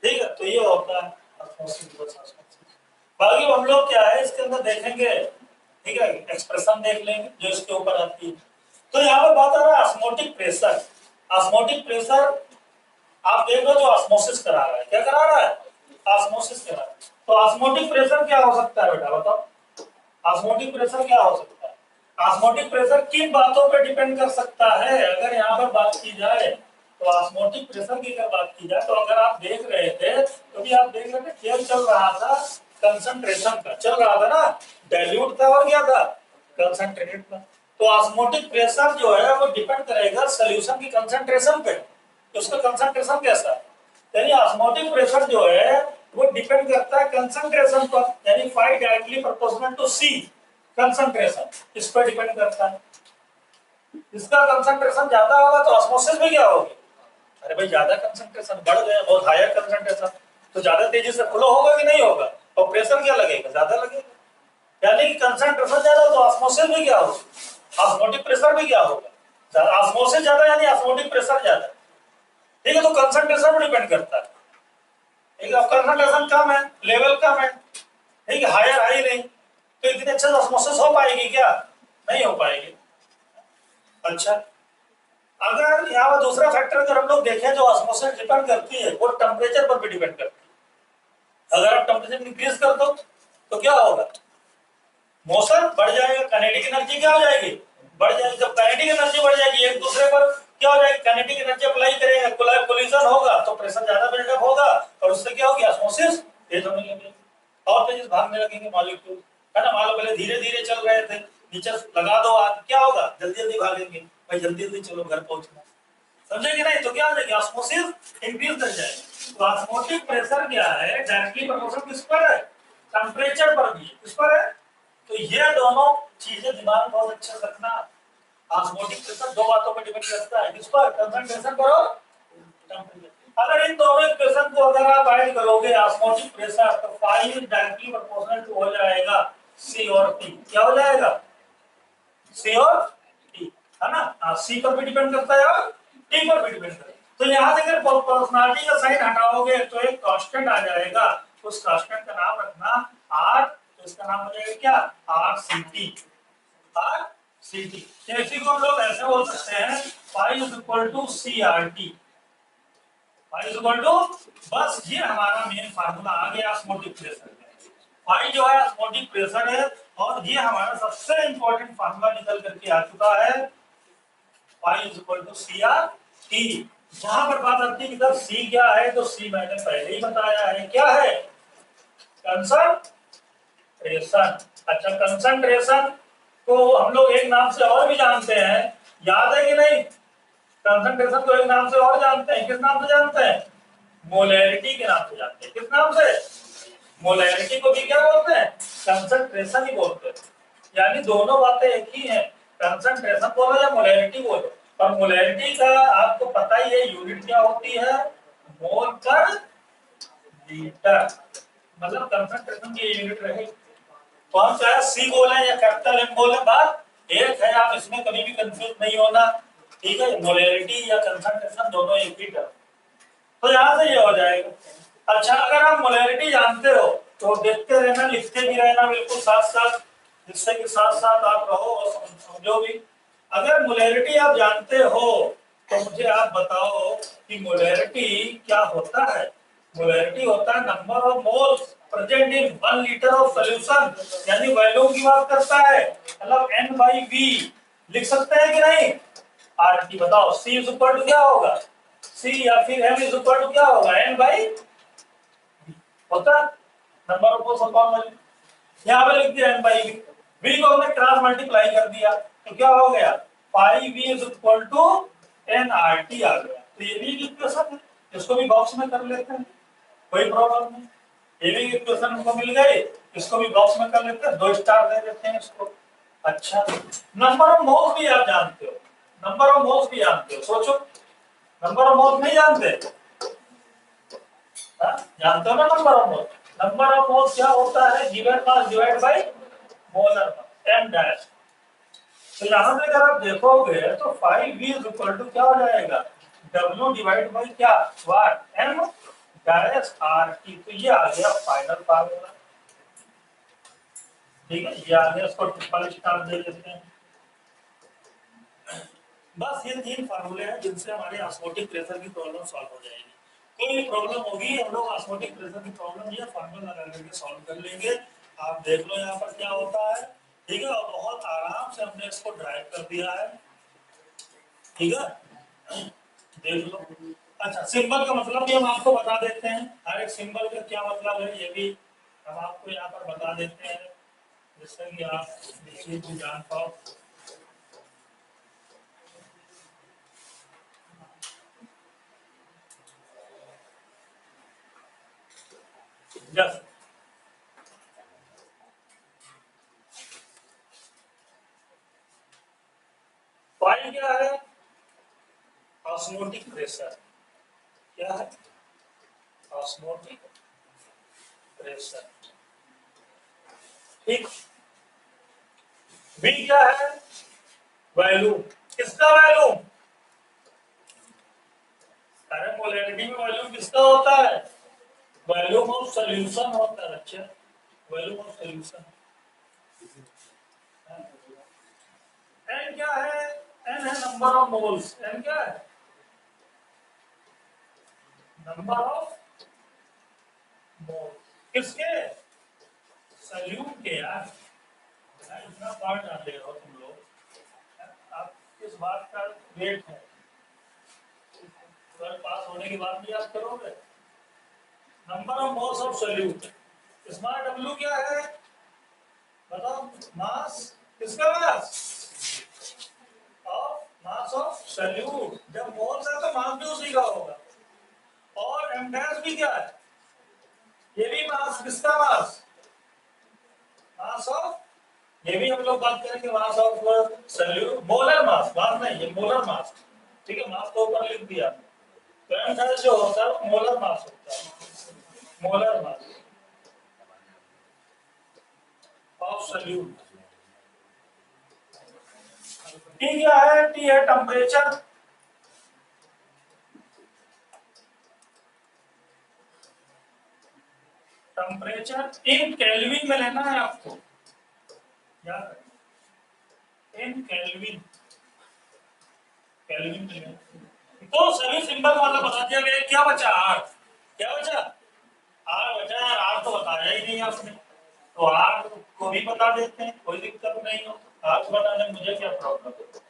ठीक है, तो ये होता है ऑस्मोसिस, रिवर्स ऑस्मोसिस. बाकी हम लोग क्या है इसके अंदर देखेंगे, ठीक है, एक्सप्रेशन देख लेंगे जो इसके ऊपर आती है. तो यहाँ पर बात आ रहा है ऑस्मोटिक प्रेशर. ऑस्मोटिक प्रेशर आप देख लो जो ऑस्मोसिस करा रहा है, क्या करा रहा है? ऑस्मोसिस करा रहा है. तो ऑस्मोटिक प्रेशर क्या हो सकता है बेटा, बताओ? ऑस्मोटिक प्रेशर क्या हो सकता है? ऑस्मोटिक प्रेशर किन बातों पे डिपेंड कर सकता है? अगर यहाँ पर बात की जाए तो ऑस्मोटिक प्रेशर की अगर बात की जाए तो अगर आप देख रहे थे तो भी आप देख रहे थे खेल चल रहा था कंसंट्रेशन का, चल रहा था ना, डाइल्यूट था और क्या था, कंसंट्रेटेड था। तो ऑस्मोटिक प्रेशर जो है वो डिपेंड करेगा सोल्यूशन की कंसंट्रेशन पे, तो उसका कंसंट्रेशन कैसा है। यानी ऑस्मोटिक प्रेशर जो है वो डिपेंड करता है कंसंट्रेशन पर, यानी phi directly proportional to C concentration, इस पर डिपेंड करता है। इसका कंसंट्रेशन ज्यादा होगा तो ऑस्मोसिस भी क्या होगी, अरे भाई ज्यादा कंसंट्रेशन बढ़ गया, बहुत हायर कंसंट्रेशन, तो ज्यादा तेजी से फ्लो होगा कि नहीं होगा, और प्रेशर क्या लगेगा, ज्यादा लगेगा। यानी कि कंसंट्रेशन ज्यादा हो तो ऑस्मोसिस भी क्या होगा, ऑस्मोटिक प्रेशर भी क्या होगा, ऑस्मोसिस ज्यादा यानी ऑस्मोटिक प्रेशर ज्यादा। ठीक है, तो कंसंट्रेशन पर डिपेंड करता है। ठीक है, कंसंट्रेशन कम है, लेवल कम है, ठीक है, हायर हाई नहीं, तो इतने अच्छे ऑस्मोसिस हो पाएगी क्या, नहीं हो पाएगी। अच्छा, अगर यहाँ पर दूसरा फैक्टर अगर हम लोग देखें जो ऑस्मोसिस डिपेंड करती है वो टेम्परेचर पर भी डिपेंड करती है। अगर आप टेम्परेचर इंक्रीज कर दो तो क्या होगा, मोशन बढ़ जाएगा, काइनेटिक एनर्जी क्या हो जाएगी, बढ़ जाएगी। जब काइनेटिक एनर्जी बढ़ जाएगी एक दूसरे पर क्या हो जाएगी, काइनेटिक एनर्जी अप्लाई करेगा, कोलिजन होगा तो प्रेशर ज्यादा बिल्डअप होगा और उससे क्या होगी, ऑस्मोसिस तेज होने लगेगी और तेज भागने लगेंगे मॉलिक्यूल, है ना। मान लो पहले धीरे धीरे चल रहे थे, नीचे लगा दो आग, क्या होगा, जल्दी जल्दी भागेंगे, भाई जल्दी जल्दी चलो घर पहुंचना, समझेंगे नहीं तो क्या हो जाएगी, ऑस्मोसिस इंक्रीज कर जाएगी। तो ऑस्मोटिक प्रेशर क्या है, डायरेक्टली प्रोपोर्शनल किस पर है, टेम्परेचर पर भी, किस पर है। तो ये दोनों चीजें दिमाग में बहुत अच्छे से रखना। ऑस्मोटिक प्रेशर दो बातों पर डिपेंड करता है, किस पर, कंसंट्रेशन पर और टेम्परेचर। अगर इन दोनों इक्वेशन को अगर आप ऐड करोगे ऑस्मोटिक प्रेशर तो फाई डायरेक्टली प्रोपोर्शनल टू हो जाएगा सी और टी, क्या हो जाएगा, सी और टी, है ना। सी पर भी डिपेंड करता है और टी पर भी डिपेंड करता है। तो यहाँ से अगर प्रोपोर्शनलिटी का साइन हटाओगे तो एक कांस्टेंट आ जाएगा, उस कांस्टेंट का नाम रखना आर, तो इसका नाम हो जाएगा क्या, R C T, R C T. इसी को हम लोग ऐसे बोल सकते हैं phi is equal to C R T, phi is equal to, बस ये हमारा मेन फार्मूला आ गया ऑस्मोटिक प्रेशर। फाई जो है ऑस्मोटिक प्रेशर है और ये हमारा सबसे इंपॉर्टेंट फार्मूला निकल करके आ चुका है, phi is equal to C R T. जहां पर बात आती है कि सी क्या है, तो सी मैंने पहले ही बताया है, क्या है, कंसंट्रेशन। अच्छा, कंसंट्रेशन को हम लोग एक नाम से और भी जानते हैं, याद है कि नहीं, कंसंट्रेशन को एक नाम से और जानते हैं, किस नाम से जानते हैं, मोलैरिटी के नाम से जानते हैं। किस नाम से, मोलैरिटी को भी क्या बोलते हैं, कंसंट्रेशन ही बोलते हैं। यानी दोनों बातें एक ही हैं, कंसंट्रेशन बोलो या मोलैरिटी बोलो, और मोलैरिटी का आपको पता ही है यूनिट क्या होती है, मोल पर लीटर, मतलब कंसंट्रेशन की यूनिट रहेगी। तो हम चाहे सी बोले या कैपिटल एम बोले, बात एक है, आप इसमें कभी भी कंफ्यूज नहीं होना। ठीक है, मोलैरिटी या कंसंट्रेशन दोनों एक ही टर्म, तो यहाँ से ये हो जाएगा। अच्छा, अगर आप मोलैरिटी जानते हो तो देखते रहना, लिखते भी रहना बिल्कुल साथ साथ, जिससे कि साथ साथ आप रहो और समझो भी। अगर मोलैरिटी आप जानते हो तो मुझे आप बताओ कि मोलैरिटी क्या होता है। मोलैरिटी होता है number of moles present in 1 litre of solution, यानी वॉल्यूम की बात करता है, मतलब N by V लिख सकते हैं कि नहीं। आर टी बताओ, C इज इक्वल टू क्या होगा, C या फिर M इज इक्वल टू क्या होगा, N by होता number of moles upon volume, यहाँ पे लिख दिया N by V, V को हमने क्रॉस मल्टीप्लाई कर दिया तो क्या हो गया, pi V is equal to NRT आ गया। तो ये भी इक्वेशन है, इसको भी बॉक्स में कर लेते हैं, कोई प्रॉब्लम नहीं। ये भी इक्वेशन हमको मिल गई, इसको भी बॉक्स में कर लेते हैं, 2 स्टार दे देते हैं इसको। अच्छा, नंबर ऑफ मोल्स भी आप जानते हो, नंबर ऑफ मोल्स भी जानते हो, सोचो, नंबर ऑफ मोल्स नहीं जानते, जानते हो ना number of moles. Number of moles क्या होता है, given mass divide by molar mass, m dash. तो यहां से अगर आप देखोगे तो 5v इज इक्वल टू क्या हो जाएगा, w डिवाइड बाय क्या, वाट, m डैश rt। तो ये आ गया फाइनल फार्मूला। ठीक है, ये आ गया, इसको ट्रिपल स्टार दे देते हैं। बस ये 3 फार्मूले हैं जिनसे हमारे ऑस्मोटिक प्रेशर की प्रॉब्लम सॉल्व हो जाएगी। कोई भी प्रॉब्लम होगी हम लोग ऑस्मोटिक प्रेशर की प्रॉब्लम ये फार्मूला लगा करके सॉल्व कर लेंगे। आप देख लो यहाँ पर क्या होता है, ठीक है, और बहुत आराम से हमने इसको ड्राइव कर दिया है। ठीक है, देख लो। अच्छा, सिंबल का मतलब भी हम आपको बता देते हैं, हर एक सिंबल का क्या मतलब है ये भी हम आपको यहाँ पर बता देते हैं, जिससे कि आप निश्चित भी जान पाओ। जस्ट फाई क्या है? Osmotic pressure. क्या है? Osmotic pressure. ठीक। बी क्या है? वॉल्यूम। किसका वॉल्यूम? अरे मोलैरिटी में वॉल्यूम किसका होता है? वॉल्यूम ऑफ सॉल्यूशन होता है। अच्छा, वॉल्यूम ऑफ सॉल्यूशन। एन क्या है? एन है नंबर ऑफ मोल्स। एन क्या है? Number of mole. किसके? सॉल्यूट के। यार इतना पार्ट डाल रहे हो तुम लोग, आप किस बात का वेट है? ट्वेल्थ पास होने के बाद भी याद करोगे? Number of moles of solute. इसमें डब्ल्यू क्या है बताओ? मास। किसका mass? Of mass of solute. जब मोल्स है तो मास भी उसी का होगा। और एम डैश भी क्या है? ये भी मास। किसका मास? Mass of. ये भी हम लोग बात करेंगे mass of solute. Molar mass, mass नहीं, ये मोलर मास। ठीक है, मास तो ऊपर लिख दिया। तो एम डैश जो होता है वो मोलर मास होता है। Molar mass of solute. T क्या है? टी है टेम्परेचर। टेम्परेचर इन केल्विन में लेना है आपको, याद है, इन केल्विन। केल्विन में लेना। तो सभी सिंबल वाला बता दिया गया। क्या बचा? आर। क्या बचा? आर बचा है। आर तो बताया ही नहीं आपने, तो आर को भी बता देते हैं, कोई दिक्कत नहीं हो। आर को बताने में मुझे क्या प्रॉब्लम है?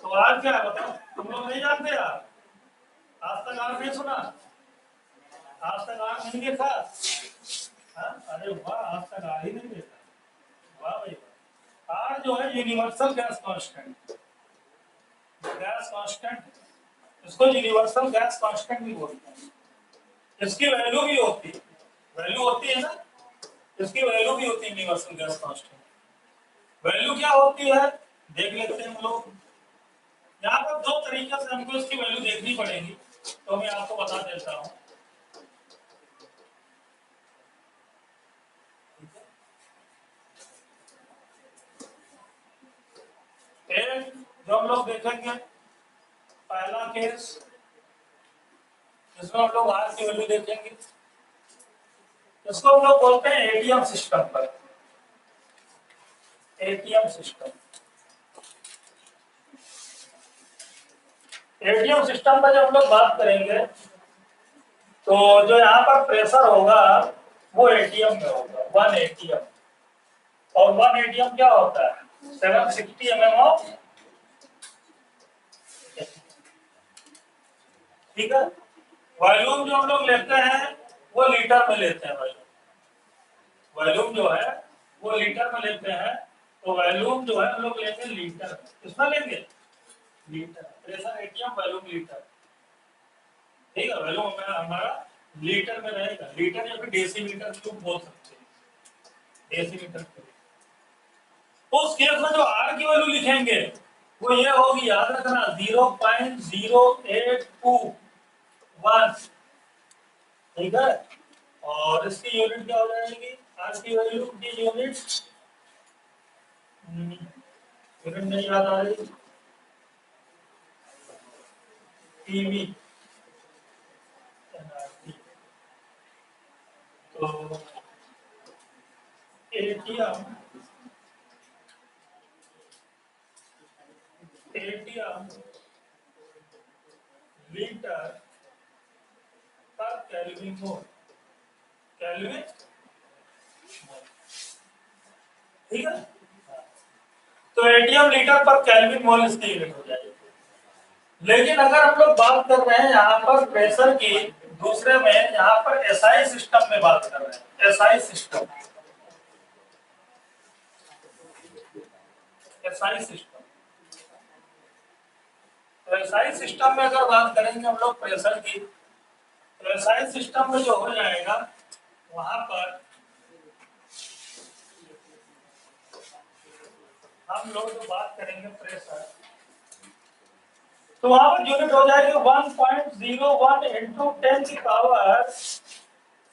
तो आर क्या है बताओ? तुम लोग नहीं जानते यार? आज तक आर नहीं सुना? आज तक आर नहीं देखा? हाँ? अरे वाह, आज तक आर ही नहीं देखा। वाह भाई वाह। आर जो है universal gas constant. Gas constant, इसको यूनिवर्सल गैस कांस्टेंट भी बोलते हैं। इसकी वैल्यू भी होती है, वैल्यू होती है ना, इसकी वैल्यू भी होती है यूनिवर्सल गैस कांस्टेंट। वैल्यू क्या होती है देख लेते हैं हम लोग। यहाँ पर दो तरीके से हमको इसकी वैल्यू देखनी पड़ेगी, तो मैं आपको बता देता हूँ। एक जो हम लोग देखेंगे, पहला केस इसमें हम लोग आर की वैल्यू देखेंगे। इसको हम लोग बोलते हैं एटीएम सिस्टम पर। ATM system. एटीएम सिस्टम पर जब हम लोग बात करेंगे तो जो यहाँ पर प्रेशर होगा वो एटीएम में होगा, 1 एटीएम। और 1 एटीएम क्या होता है? 760 mm ऑफ। ठीक है, वॉल्यूम जो हम लोग लेते हैं वो लीटर में लेते हैं। वॉल्यूम, वॉल्यूम जो है वो लीटर में लेते हैं। तो वॉल्यूम जो है हम लोग लेते हैं लीटर। कितना लेंगे? Litre. Pressure ATM, volume litre. ठीक है, वॉल्यूम हमारा लीटर में रहेगा। लीटर या फिर डेसीमीटर क्यूब बोल सकते हैं, डेसीमीटर क्यूब। तो उस केस में जो आर की वैल्यू लिखेंगे वो ये होगी, याद रखना, 0.0821। ठीक है, और इसकी यूनिट क्या हो जाएगी? आर की वैल्यू की यूनिट, यूनिट नहीं याद आ रही। टीवी। तो एटीएम, एटीएम लीटर केल्विन मोल, केल्विन, ठीक है। तो एटीएम लीटर पर केल्विन मोल इसकी यूनिट हो जाएगी। लेकिन अगर हम लोग बात कर रहे हैं यहाँ पर प्रेशर की, दूसरे में यहाँ पर एसआई सिस्टम में बात कर रहे हैं, एसआई सिस्टम, एसआई सिस्टम। तो एसआई सिस्टम में अगर बात करेंगे हम लोग प्रेशर की, तो एसआई सिस्टम में जो हो जाएगा वहां पर हम लोग जो बात करेंगे प्रेशर, तो वहां पर यूनिट हो जाएगी 1.01 इंटू 10 की पावर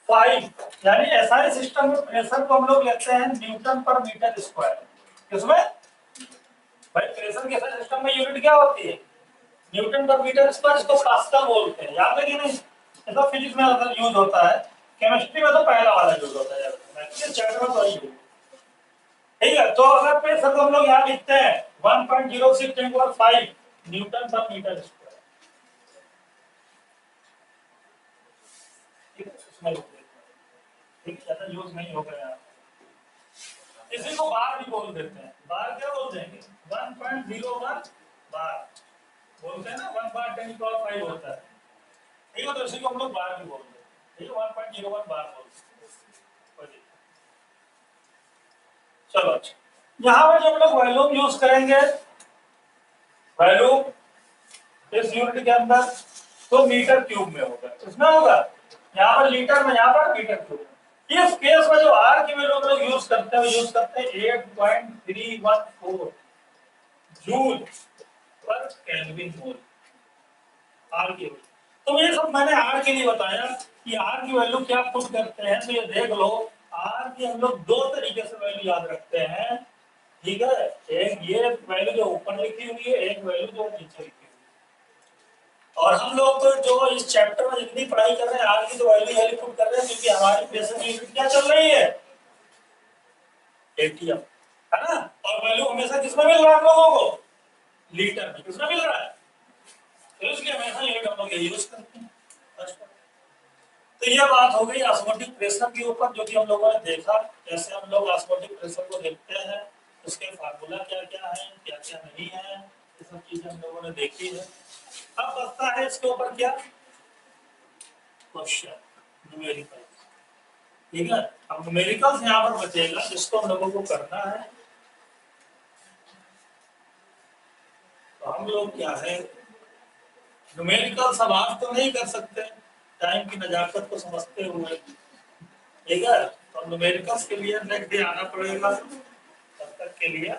5, यानी एसआई सिस्टम में प्रेशर को हम लोग लेते हैं न्यूटन पर मीटर स्क्वायर। किसमें भाई, प्रेशर के सिस्टम में यूनिट क्या होती है, न्यूटन पर मीटर स्क्वायर, इसको पास्कल बोलते हैं, याद है कि नहीं? ऐसा फिजिक्स में यूज होता है, केमिस्ट्री में तो पहला वाला यूज होता है, चैप्टर में तो वही यूज, ठीक है। तो अगर प्रेशर को हम लोग यहाँ लिखते हैं 1.06 × 5 न्यूटन पर मीटर स्क्वायर, ठीक है, इसमें ठीक है, ज्यादा यूज नहीं होगा यहाँ। इसी को बार भी बोल देते हैं, बार क्या बोल देंगे, 1.01 बार बोलते हैं ना, 1 बार 10⁵ होता है, ठीक है। तो इसी को हम लोग बार भी बोलते हैं, ठीक है, 1.01 बार बोलते हैं। चलो अच्छा, यहाँ पर जब हम लोग वॉल्यूम यूज करेंगे, वॉल्यूम इस यूनिट के अंदर, तो मीटर क्यूब में होगा, इसमें होगा, यहाँ पर लीटर में, यहाँ पर मीटर क्यूब में। इस केस में जो आर की वैल्यू हम लोग यूज करते हैं 8.314 joule per kelvin mole, R की वैल्यू। तो ये सब मैंने आर के लिए बताया कि आर की वैल्यू क्या पुट करते हैं, तो ये देख लो, आर की हम लोग दो तरीके से वैल्यू याद रखते हैं, ठीक है। एक ये वैल्यू जो ऊपर लिखी हुई है, एक वैल्यू जो नीचे लिखी हुई है। और हम लोग तो जो इस चैप्टर में जितनी पढ़ाई कर रहे हैं, आर की तो वैल्यू पुट कर रहे हैं, क्योंकि हमारी प्रेशर की यूनिट क्या चल रही है, एटीएम, है ना। और वैल्यू हमेशा किसमें मिल रहा है हम लोगों को, लीटर में, किसमें मिल रहा है, तो इसलिए हमेशा यूनिट हम लोग ये यूज करते हैं। तो ये बात हो गई ऑस्मोटिक प्रेशर के ऊपर, जो कि हम लोगों ने देखा कैसे हम लोग ऑस्मोटिक प्रेशर को देखते हैं, उसके फार्मूला क्या क्या है, क्या क्या नहीं है, ये सब चीजें हम लोगों ने देखी है। अब बचता है इसके ऊपर क्या, क्वेश्चन, न्यूमेरिकल, ठीक है। अब न्यूमेरिकल्स यहाँ पर बचेगा, जिसको हम लोगों को करना है। तो हम लोग क्या है, न्यूमेरिकल्स अब आप तो नहीं कर सकते, टाइम की नजाकत को समझते हुए, ठीक है। तो न्यूमेरिकल्स के लिए नेक्स्ट डे आना पड़ेगा, तब तक के लिए